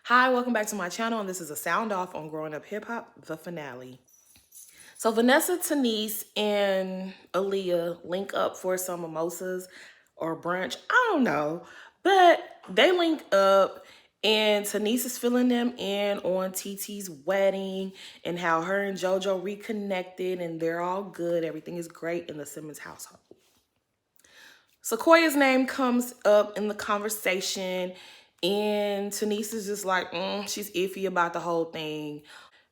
Hi, welcome back to my channel, and this is a sound off on Growing Up Hip Hop, the finale. So Vanessa, Tanise, and Aaliyah link up for some mimosas or brunch. I don't know, but they link up, and Tanise is filling them in on TT's wedding and how her and JoJo reconnected, and they're all good. Everything is great in the Simmons household. Sequoia's name comes up in the conversation, and Tanise is just like, she's iffy about the whole thing.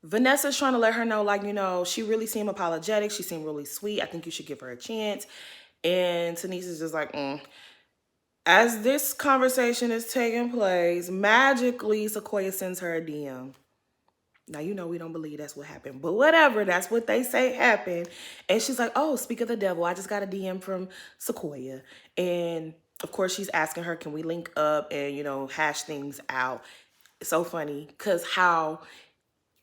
Vanessa's trying to let her know, like, she really seemed apologetic. She seemed really sweet. I think you should give her a chance. And Tanise is just like, As this conversation is taking place, magically Sequoia sends her a DM. Now, we don't believe that's what happened, but whatever, that's what they say happened. And she's like, oh, speak of the devil, I just got a DM from Sequoia. And of course, she's asking her, can we link up and, hash things out? It's so funny because how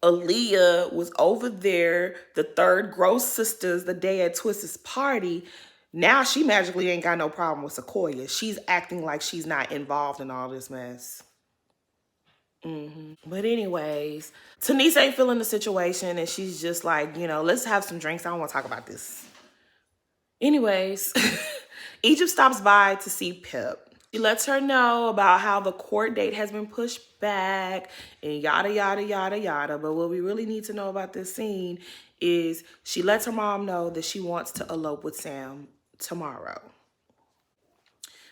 Aaliyah was over there, the third Gross sisters, the day at Twist's party. Now she magically ain't got no problem with Sequoia. She's acting like she's not involved in all this mess. But anyways, Tanise ain't feeling the situation, and she's just like, let's have some drinks. I don't want to talk about this. Anyways, Egypt stops by to see Pip. She lets her know about how the court date has been pushed back and yada, yada, yada, yada. But what we really need to know about this scene is she lets her mom know that she wants to elope with Sam tomorrow.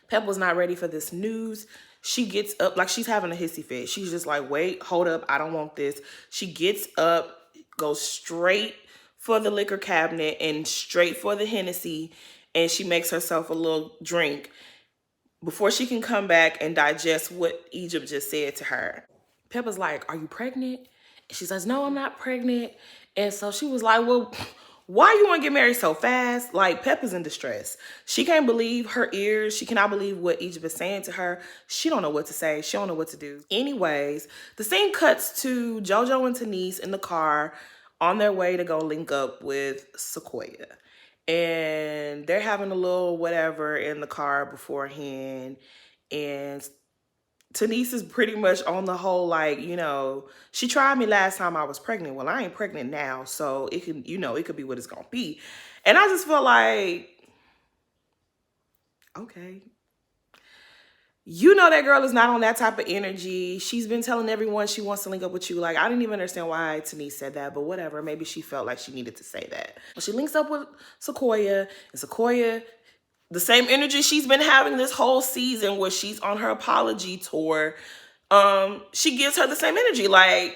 Pep was not ready for this news. She gets up like she's having a hissy fit. She's just like, wait, hold up. I don't want this. She gets up, goes straight for the liquor cabinet and straight for the Hennessy. And she makes herself a little drink before she can come back and digest what Egypt just said to her. Peppa's like, are you pregnant? And she says, no, I'm not pregnant. And so she was like, well, why you want to get married so fast? Like, Peppa's in distress. She can't believe her ears. She cannot believe what Egypt is saying to her. She don't know what to say. She don't know what to do. Anyways, the scene cuts to JoJo and Tanise in the car on their way to go link up with Sequoia. And they're having a little whatever in the car beforehand. And Tanise is pretty much on the whole, like, she tried me last time I was pregnant. Well, I ain't pregnant now, so it can, it could be what it's gonna be. And I just feel like, okay. That girl is not on that type of energy. She's been telling everyone she wants to link up with you. Like, I didn't even understand why Tanise said that, but whatever. Maybe she felt like she needed to say that. She links up with Sequoia, and Sequoia, the same energy she's been having this whole season where she's on her apology tour, she gives her the same energy. Like,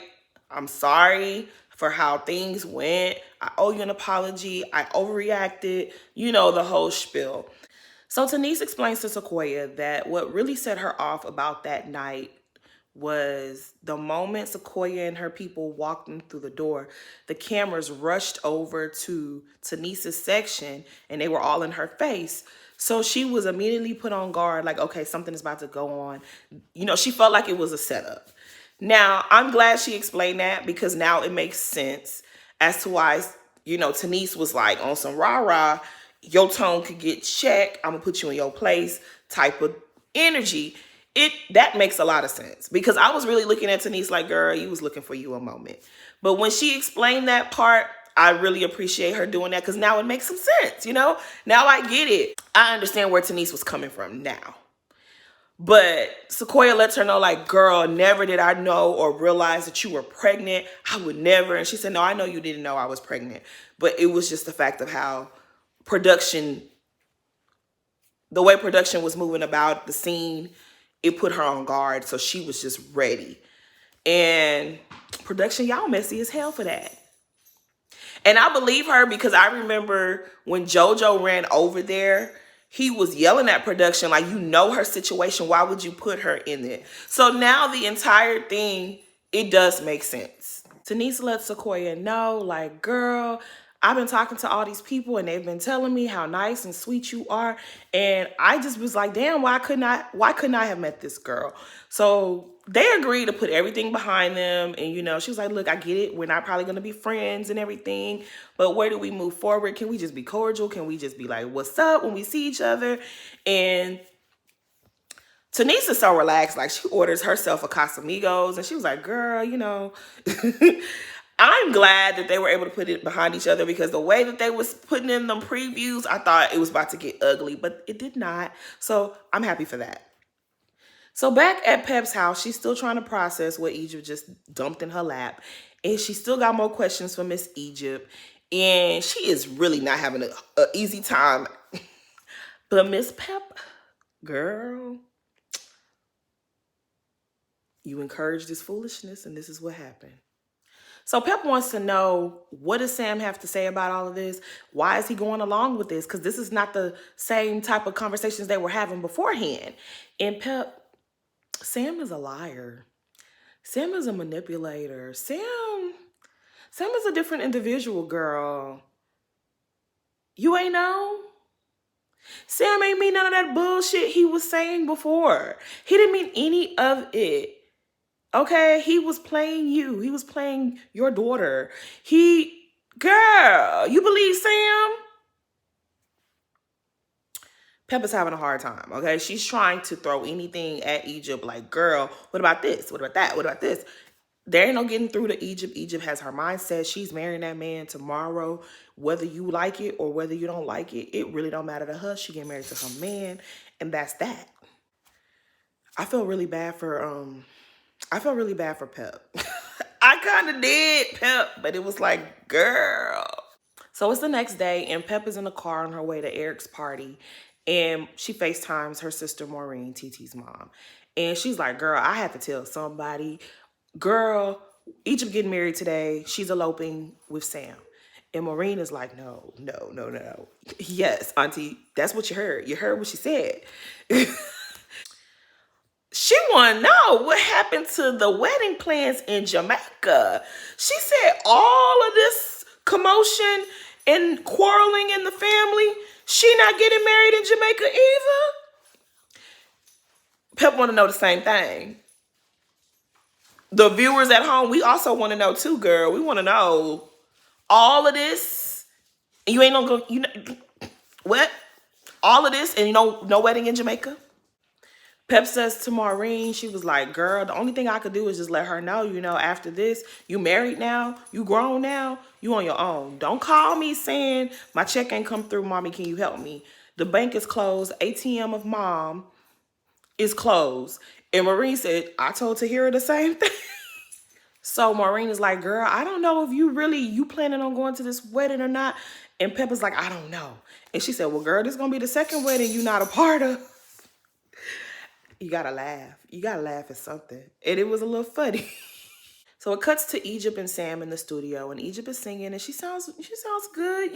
I'm sorry for how things went. I owe you an apology. I overreacted. The whole spiel. So Tanise explains to Sequoia that what really set her off about that night was the moment Sequoia and her people walked in through the door, the cameras rushed over to Tanise's section and they were all in her face. So she was immediately put on guard, like, okay, something is about to go on. She felt like it was a setup. Now, I'm glad she explained that because now it makes sense as to why, Tanise was like on some rah-rah, your tone could get checked, I'm gonna put you in your place type of energy. That makes a lot of sense because I was really looking at Tanise like, girl, you was looking for you a moment. But when she explained that part, I really appreciate her doing that because now it makes some sense, Now I get it. I understand where Tanise was coming from now. But Sequoia lets her know, like, girl, never did I know or realize that you were pregnant. I would never. And she said, no, I know you didn't know I was pregnant. But it was just the fact of how the way production was moving about the scene, it put her on guard. So she was just ready. And production, y'all messy as hell for that. And I believe her because I remember when JoJo ran over there, he was yelling at production like, her situation. Why would you put her in it? So now the entire thing, it does make sense. Tanise lets Sequoia know, like, girl, I've been talking to all these people and they've been telling me how nice and sweet you are. And I just was like, damn, why couldn't I have met this girl? So they agreed to put everything behind them. And, she was like, look, I get it. We're not probably going to be friends and everything. But where do we move forward? Can we just be cordial? Can we just be like, what's up when we see each other? And Tanisha is so relaxed. Like, she orders herself a Casamigos, and she was like, girl, you know, I'm glad that they were able to put it behind each other, because the way that they was putting in them previews, I thought it was about to get ugly, but it did not. So I'm happy for that. So back at Pep's house, she's still trying to process what Egypt just dumped in her lap. And she still got more questions for Miss Egypt. And she is really not having a easy time. But Miss Pep, girl, you encouraged this foolishness, and this is what happened. So Pep wants to know, what does Sam have to say about all of this? Why is he going along with this? Because this is not the same type of conversations they were having beforehand. And Pep, Sam is a liar. Sam is a manipulator. Sam is a different individual, girl. You ain't know? Sam ain't mean none of that bullshit he was saying before. He didn't mean any of it. Okay? He was playing you. He was playing your daughter. Girl, you believe Sam? Peppa's having a hard time, okay? She's trying to throw anything at Egypt, like, girl, what about this? What about that? What about this? There ain't no getting through to Egypt. Egypt has her mindset. She's marrying that man tomorrow. Whether you like it or whether you don't like it, it really don't matter to her. She get married to her man, and that's that. I felt really bad for Pep. I kind of did, Pep, but it was like, girl. So it's the next day, and Pep is in the car on her way to Eric's party, and she FaceTimes her sister Maureen, TT's mom. And she's like, girl, I have to tell somebody. Girl, Egypt getting married today. She's eloping with Sam. And Maureen is like, no. Yes, auntie, that's what you heard. You heard what she said. She want to know what happened to the wedding plans in Jamaica. She said all of this commotion and quarreling in the family, she not getting married in Jamaica either. Pep want to know the same thing. The viewers at home, we also want to know too, girl. We want to know all of this. And you ain't no, you know, what? All of this and no wedding in Jamaica? Pep says to Maureen, she was like, girl, the only thing I could do is just let her know, after this, you married now, you grown now, you on your own. Don't call me saying my check ain't come through, mommy, can you help me? The bank is closed. ATM of mom is closed. And Maureen said, I told Tahira the same thing. So Maureen is like, girl, I don't know if you planning on going to this wedding or not. And Pep is like, I don't know. And she said, well, girl, this is going to be the second wedding you not a part of. You got to laugh. You got to laugh at something. And it was a little funny. So it cuts to Egypt and Sam in the studio. And Egypt is singing. And she sounds good,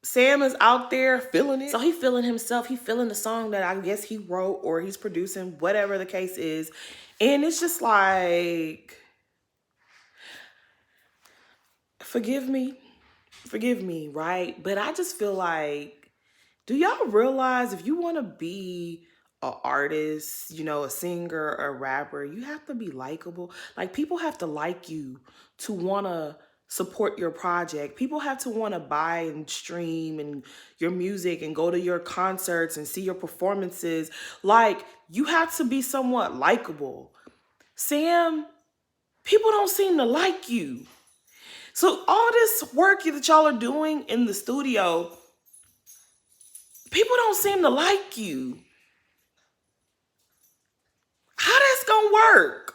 Sam is out there feeling it. So he feeling himself. He feeling the song that I guess he wrote or he's producing, whatever the case is. And it's just like, forgive me, right? But I just feel like, do y'all realize if you want to be an artist, a singer, a rapper, you have to be likable. Like, people have to like you to want to support your project. People have to want to buy and stream and your music and go to your concerts and see your performances. Like, you have to be somewhat likable. Sam, people don't seem to like you. So all this work that y'all are doing in the studio, people don't seem to like you. How that's gonna work?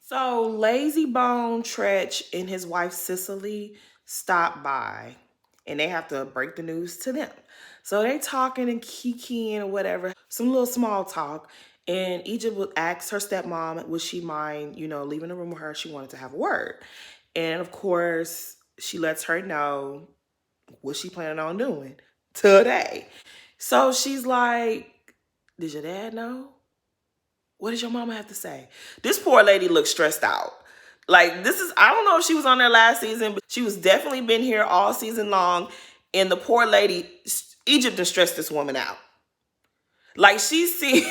So Lazy Bone, Tretch, and his wife Cicely stop by, and they have to break the news to them. So they talking and kikiing or whatever, some little small talk. And Egypt would ask her stepmom, would she mind, leaving the room with her? She wanted to have a word. And of course, she lets her know what she planning on doing today. So she's like, did your dad know? What does your mama have to say? This poor lady looks stressed out. Like, I don't know if she was on there last season, but she was definitely been here all season long. And the poor lady, Egypt done stressed this woman out. Like, the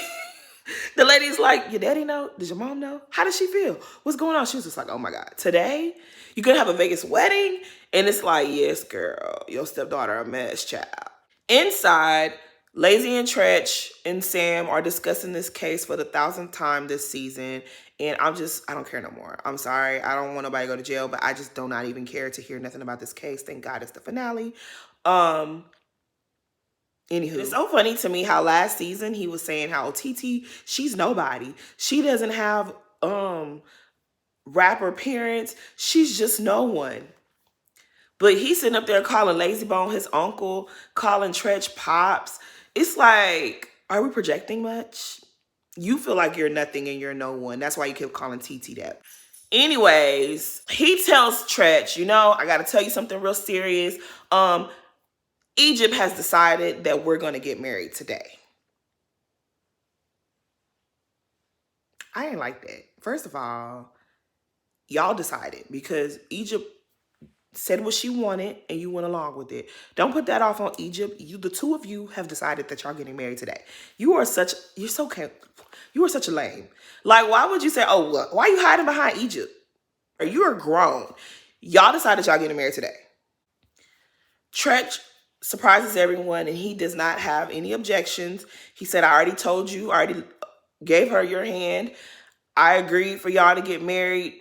lady's like, your daddy know? Does your mom know? How does she feel? What's going on? She was just like, oh my God, today you gonna have a Vegas wedding? And it's like, yes, girl, your stepdaughter a mess, child. Inside, Lazy and Tretch and Sam are discussing this case for the 1,000th time this season. And I don't care no more. I'm sorry. I don't want nobody to go to jail, but I just do not even care to hear nothing about this case. Thank God it's the finale. Anywho, it's so funny to me how last season he was saying how TT, she's nobody. She doesn't have rapper parents. She's just no one. But he's sitting up there calling Lazy Bone his uncle, calling Tretch pops. It's like, are we projecting much? You feel like you're nothing and you're no one. That's why you kept calling TT that. Anyways, he tells Tretch, I got to tell you something real serious. Egypt has decided that we're going to get married today. I ain't like that. First of all, y'all decided because Egypt said what she wanted and you went along with it. Don't put that off on Egypt. The two of you have decided that y'all getting married today. You are such a lame. Like, why would you say, oh, look, why are you hiding behind Egypt? Or you are grown. Y'all decided y'all getting married today. Tretch surprises everyone and he does not have any objections. He said, I already told you, I already gave her your hand. I agreed for y'all to get married.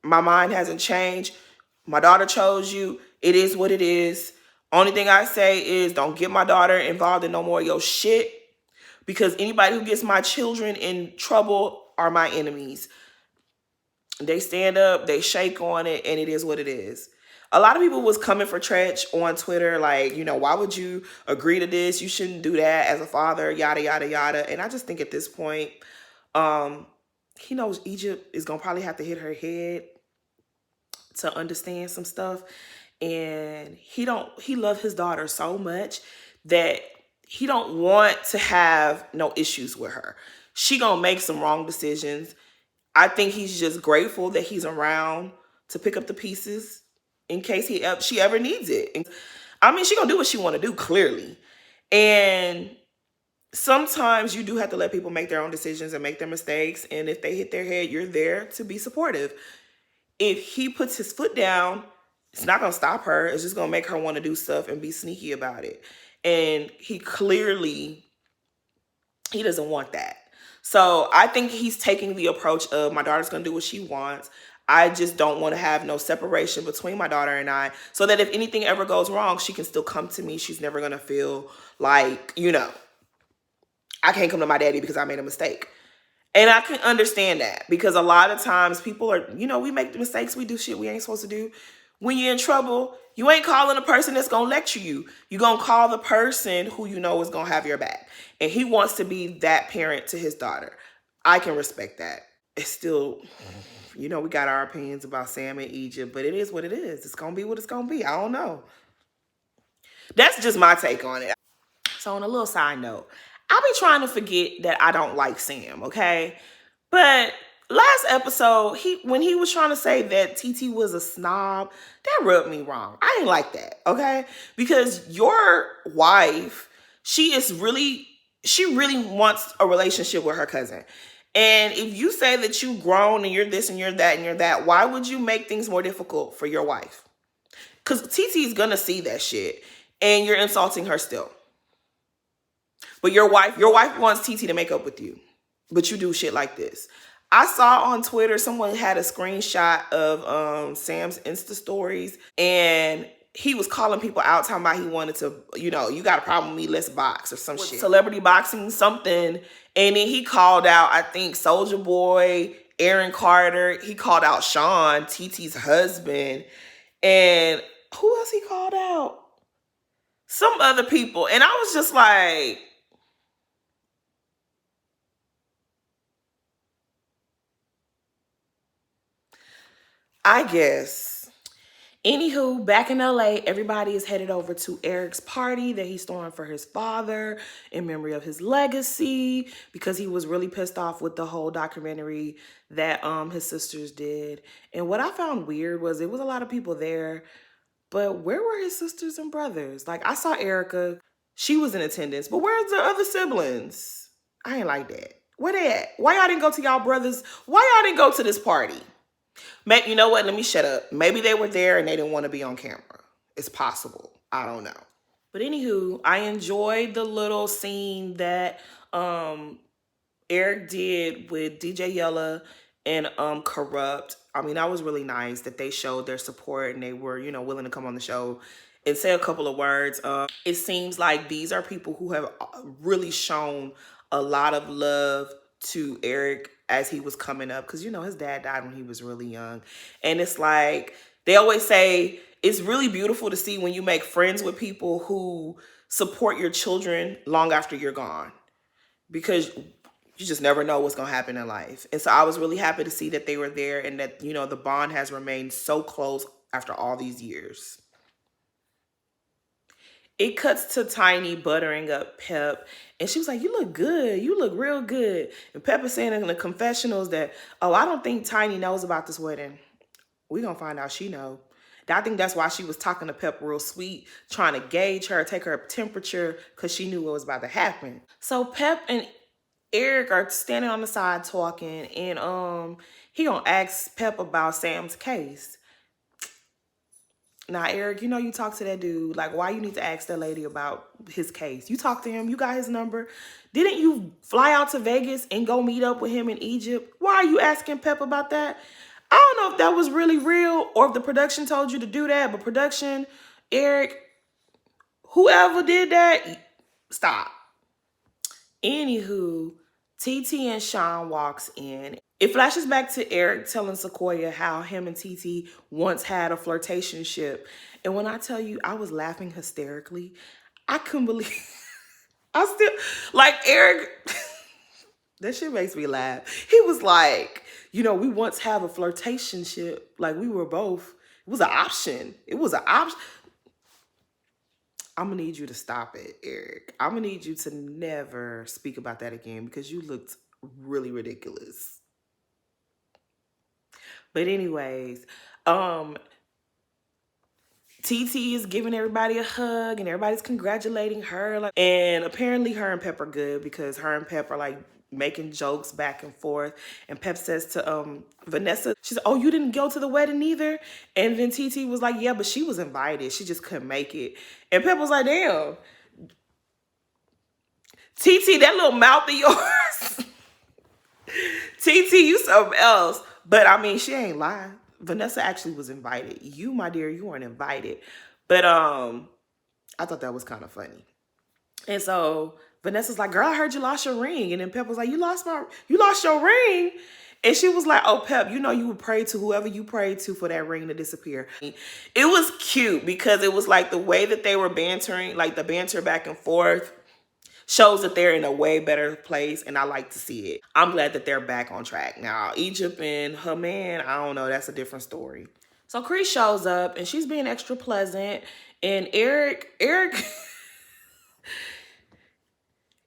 My mind hasn't changed. My daughter chose you. It is what it is. Only thing I say is don't get my daughter involved in no more of your shit because anybody who gets my children in trouble are my enemies. They stand up, they shake on it, and it is what it is. A lot of people was coming for Tretch on Twitter like, why would you agree to this? You shouldn't do that as a father, yada, yada, yada. And I just think at this point, he knows Egypt is going to probably have to hit her head to understand some stuff. And he loved his daughter so much that he don't want to have no issues with her. She gonna make some wrong decisions. I think he's just grateful that he's around to pick up the pieces in case she ever needs it. I mean, she gonna do what she want to do, clearly. And sometimes you do have to let people make their own decisions and make their mistakes. And if they hit their head, you're there to be supportive. If he puts his foot down, it's not going to stop her. It's just going to make her want to do stuff and be sneaky about it. And he doesn't want that. So I think he's taking the approach of my daughter's going to do what she wants. I just don't want to have no separation between my daughter and I so that if anything ever goes wrong, she can still come to me. She's never going to feel like, I can't come to my daddy because I made a mistake. And I can understand that because a lot of times people are, we make the mistakes. We do shit we ain't supposed to do. When you're in trouble, you ain't calling the person that's going to lecture you. You're going to call the person who is going to have your back. And he wants to be that parent to his daughter. I can respect that. It's still, we got our opinions about Sam and Egypt, but it is what it is. It's going to be what it's going to be. I don't know. That's just my take on it. So on a little side note, I be trying to forget that I don't like Sam, okay? But last episode, when he was trying to say that TT was a snob, that rubbed me wrong. I didn't like that, okay? Because your wife, she really wants a relationship with her cousin. And if you say that you grown and you're this and you're that and you're that, why would you make things more difficult for your wife? Because TT is going to see that shit and you're insulting her still. But your wife wants TT to make up with you. But you do shit like this. I saw on Twitter, someone had a screenshot of Sam's Insta stories. And he was calling people out, talking about he wanted to, you got a problem with me, let's box or some shit. Celebrity boxing, something. And then he called out, I think, Soulja Boy, Aaron Carter. He called out Sean, TT's husband. And who else he called out? Some other people. And I was just like... I guess. Anywho, back in LA, everybody is headed over to Eric's party that he's throwing for his father in memory of his legacy because he was really pissed off with the whole documentary that his sisters did. And what I found weird was it was a lot of people there, but where were his sisters and brothers? Like, I saw Erica. She was in attendance, but where's the other siblings? I ain't like that. Where they at? Why y'all didn't go to y'all brothers? Why y'all didn't go to this party? You know what? Let me shut up. Maybe they were there and they didn't want to be on camera. It's possible. I don't know. But anywho, I enjoyed the little scene that Eric did with DJ Yella and Corrupt. I mean, that was really nice that they showed their support and they were, you know, willing to come on the show and say a couple of words. It seems like these are people who have really shown a lot of love to Eric as he was coming up, because, you know, his dad died when he was really young. And it's like, they always say, it's really beautiful to see when you make friends with people who support your children long after you're gone, because you just never know what's going to happen in life. And so I was really happy to see that they were there and that, you know, the bond has remained so close after all these years. It cuts to Tiny buttering up Pep, and she was like, "You look good. You look real good." And Pep is saying in the confessionals that, "Oh, I don't think Tiny knows about this wedding. We gonna find out she know." I think that's why she was talking to Pep real sweet, trying to gauge her, take her temperature, because she knew what was about to happen. So Pep and Eric are standing on the side talking, and he gonna ask Pep about Sam's case. Now, Eric, you know you talk to that dude. Like, why you need to ask that lady about his case? You talk to him. You got his number. Didn't you fly out to Vegas and go meet up with him in Egypt? Why are you asking Pep about that? I don't know if that was really real or if the production told you to do that, but production, Eric, whoever did that, stop. Anywho, TT and Sean walks in. It flashes back to Eric telling Sequoia how him and TT once had a flirtationship. And when I tell you, I was laughing hysterically. I couldn't believe, I still, like, Eric, that shit makes me laugh. He was like, you know, we once have a flirtationship. Like, we were both, it was an option. It was an option. I'm gonna need you to stop it, Eric. I'm gonna need you to never speak about that again, because you looked really ridiculous. But anyways, TT is giving everybody a hug and everybody's congratulating her. Like, and apparently her and Pep are good, because her and Pep are like making jokes back and forth. And Pep says to Vanessa, she said, "Oh, you didn't go to the wedding either?" And then TT was like, "Yeah, but she was invited. She just couldn't make it." And Pep was like, "Damn, TT, that little mouth of yours." TT, you something else. But I mean, she ain't lying. Vanessa actually was invited. You, my dear, you weren't invited. But I thought that was kind of funny. And so Vanessa's like, "Girl, I heard you lost your ring." And then Pep was like, you lost your ring?" And she was like, "Oh, Pep, you know you would pray to whoever you prayed to for that ring to disappear." It was cute because it was like the way that they were bantering, like the banter back and forth, shows that they're in a way better place, and I like to see it. I'm glad that they're back on track. Now, Egypt and her man, I don't know, that's a different story. So Cree shows up, and she's being extra pleasant, and Eric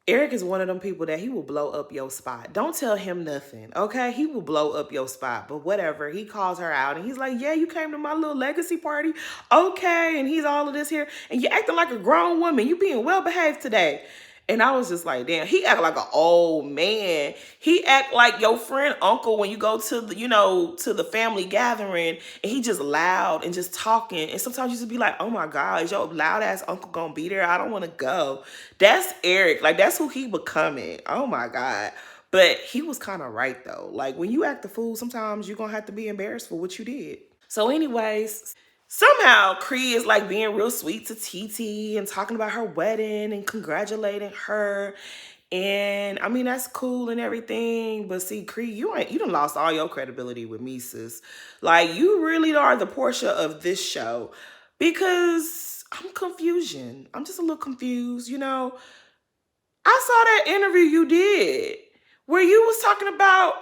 Eric is one of them people that he will blow up your spot. Don't tell him nothing, okay? He will blow up your spot, but whatever. He calls her out, and he's like, "Yeah, you came to my little legacy party. Okay," and he's all of this here, and you acting like a grown woman. You being well-behaved today. And I was just like, damn, he act like an old man. He act like your friend uncle when you go to the, you know, to the family gathering, and he just loud and just talking. And sometimes you just be like, "Oh my God, is your loud ass uncle gonna be there? I don't want to go." That's Eric. Like, that's who he becoming. Oh my God. But he was kind of right though. Like, when you act the fool, sometimes you're gonna have to be embarrassed for what you did. So anyways, somehow Cree is like being real sweet to TT and talking about her wedding and congratulating her. And I mean, that's cool and everything, but see, Cree, you done lost all your credibility with me, sis. Like, you really are the Portia of this show, because I'm confusion. I'm just a little confused, you know. I saw that interview you did where you was talking about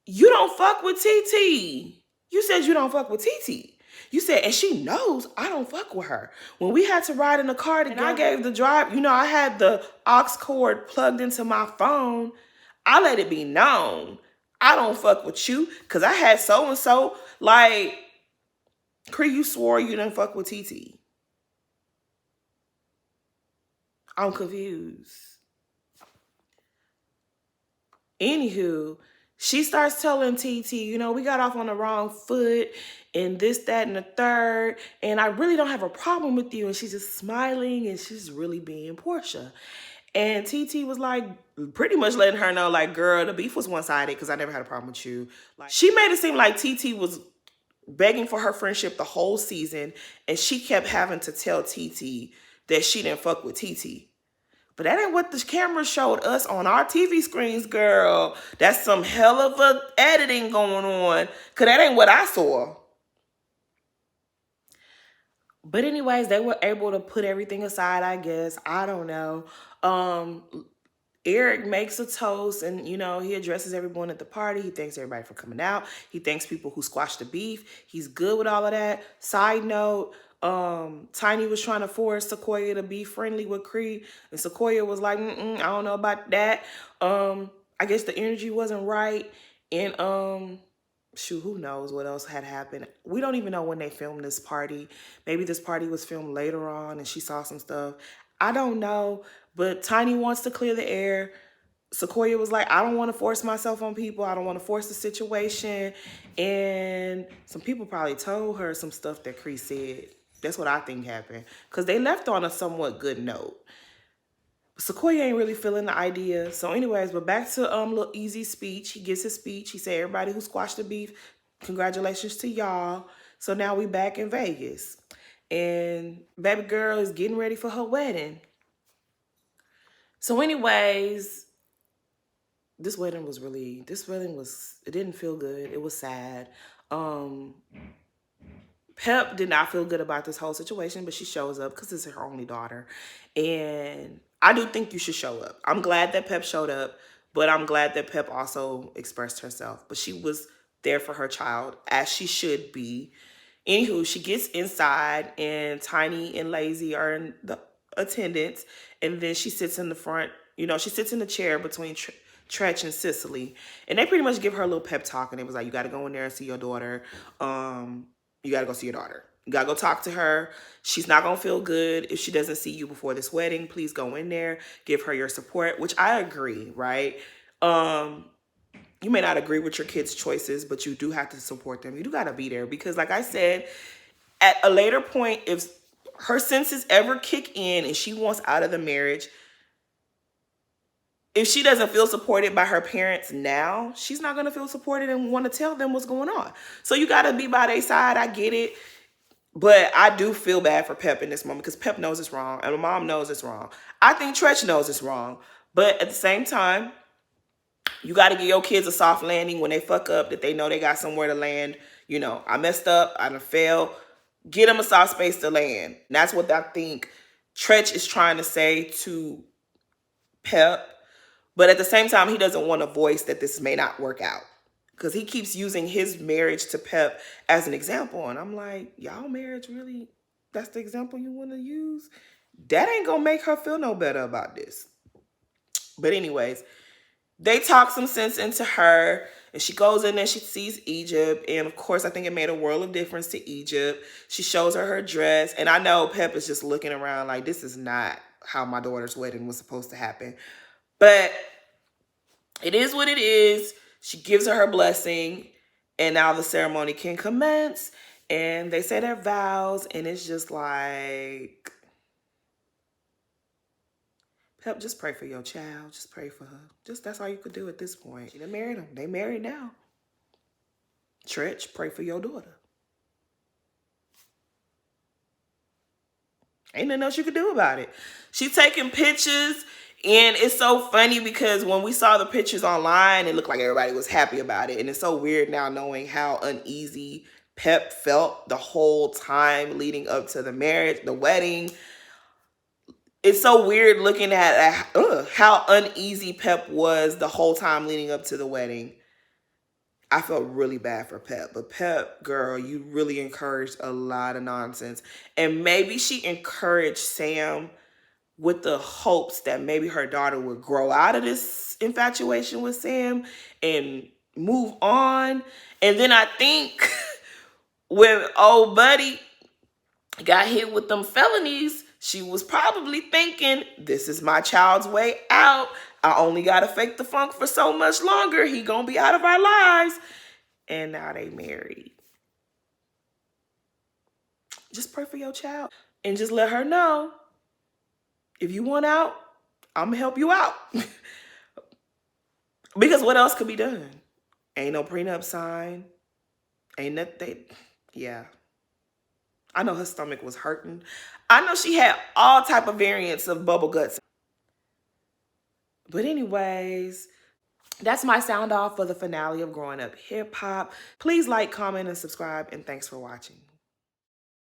you don't fuck with TT. You said you don't fuck with TT. You said, and she knows I don't fuck with her. When we had to ride in the car together, and I gave the drive, you know, I had the aux cord plugged into my phone. I let it be known I don't fuck with you, because I had so-and-so. Like, Cree, you swore you didn't fuck with TT. I'm confused. Anywho, She starts telling TT, you know, we got off on the wrong foot and this, that, and the third. And I really don't have a problem with you. And she's just smiling and she's really being Portia. And TT was like, pretty much letting her know, like, girl, the beef was one-sided because I never had a problem with you. Like, she made it seem like TT was begging for her friendship the whole season. And she kept having to tell TT that she didn't fuck with TT. But that ain't what the camera showed us on our TV screens, girl. That's some hell of a editing going on. Because that ain't what I saw. But anyways, they were able to put everything aside, I guess. I don't know. Eric makes a toast and, you know, he addresses everyone at the party. He thanks everybody for coming out. He thanks people who squashed the beef. He's good with all of that. Side note, Tiny was trying to force Sequoia to be friendly with Cree. And Sequoia was like, I don't know about that. I guess the energy wasn't right. And, shoot, who knows what else had happened. We don't even know when they filmed this party. Maybe this party was filmed later on and she saw some stuff. I don't know, but Tiny wants to clear the air. Sequoia was like, I don't want to force myself on people. I don't want to force the situation. And some people probably told her some stuff that Cree said. That's what I think happened. Because they left on a somewhat good note. Sequoia ain't really feeling the idea. So anyways, but back to Lil Easy's speech. He gives his speech. He said, everybody who squashed the beef, congratulations to y'all. So now we back in Vegas. And baby girl is getting ready for her wedding. So anyways, this wedding was, it didn't feel good. It was sad. Pep did not feel good about this whole situation, but she shows up because it's her only daughter. And I do think you should show up. I'm glad that Pep showed up, but I'm glad that Pep also expressed herself. But she was there for her child, as she should be. Anywho, she gets inside, and Tiny and Lazy are in the attendance. And then she sits in the front, you know, she sits in the chair between Tretch and Cicely. And they pretty much give her a little pep talk. And it was like, you got to go in there and see your daughter. You got to go see your daughter. You got to go talk to her. She's not going to feel good if she doesn't see you before this wedding. Please go in there. Give her your support, which I agree, right? You may not agree with your kids' choices, but you do have to support them. You do got to be there because, like I said, at a later point, if her senses ever kick in and she wants out of the marriage, if she doesn't feel supported by her parents now, she's not going to feel supported and want to tell them what's going on. So you got to be by their side. I get it. But I do feel bad for Pep in this moment because Pep knows it's wrong and my mom knows it's wrong. I think Tretch knows it's wrong. But at the same time, you got to give your kids a soft landing when they fuck up, that they know they got somewhere to land. You know, I messed up. I done failed. Get them a soft space to land. And that's what I think Tretch is trying to say to Pep. But at the same time, he doesn't want to voice that this may not work out. Because he keeps using his marriage to Pep as an example. And I'm like, y'all marriage really, that's the example you want to use? That ain't going to make her feel no better about this. But anyways, they talk some sense into her. And she goes in there, she sees Egypt. And of course, I think it made a world of difference to Egypt. She shows her dress. And I know Pep is just looking around like, this is not how my daughter's wedding was supposed to happen. But it is what it is. She gives her blessing, and now the ceremony can commence, and they say their vows, and it's just like, Pep, just pray for your child. Just pray for her. That's all you could do at this point. She done married him. They married now. Tretch, pray for your daughter. Ain't nothing else you could do about it. She's taking pictures. And it's so funny because when we saw the pictures online, it looked like everybody was happy about it. And it's so weird now knowing how uneasy Pep felt the whole time leading up to the marriage, the wedding. It's so weird looking at how uneasy Pep was the whole time leading up to the wedding. I felt really bad for Pep. But Pep, girl, you really encouraged a lot of nonsense. And maybe she encouraged Sam with the hopes that maybe her daughter would grow out of this infatuation with Sam and move on. And then I think when old buddy got hit with them felonies, She was probably thinking, this is my child's way out. I only gotta fake the funk for so much longer. He gonna be out of our lives. And now they married. Just pray for your child and just let her know, if you want out, I'm gonna help you out. Because what else could be done? Ain't no prenup signed. Ain't nothing. Yeah. I know her stomach was hurting. I know she had all type of variants of bubble guts. But anyways, that's my sound off for the finale of Growing Up Hip Hop. Please like, comment, and subscribe, and thanks for watching.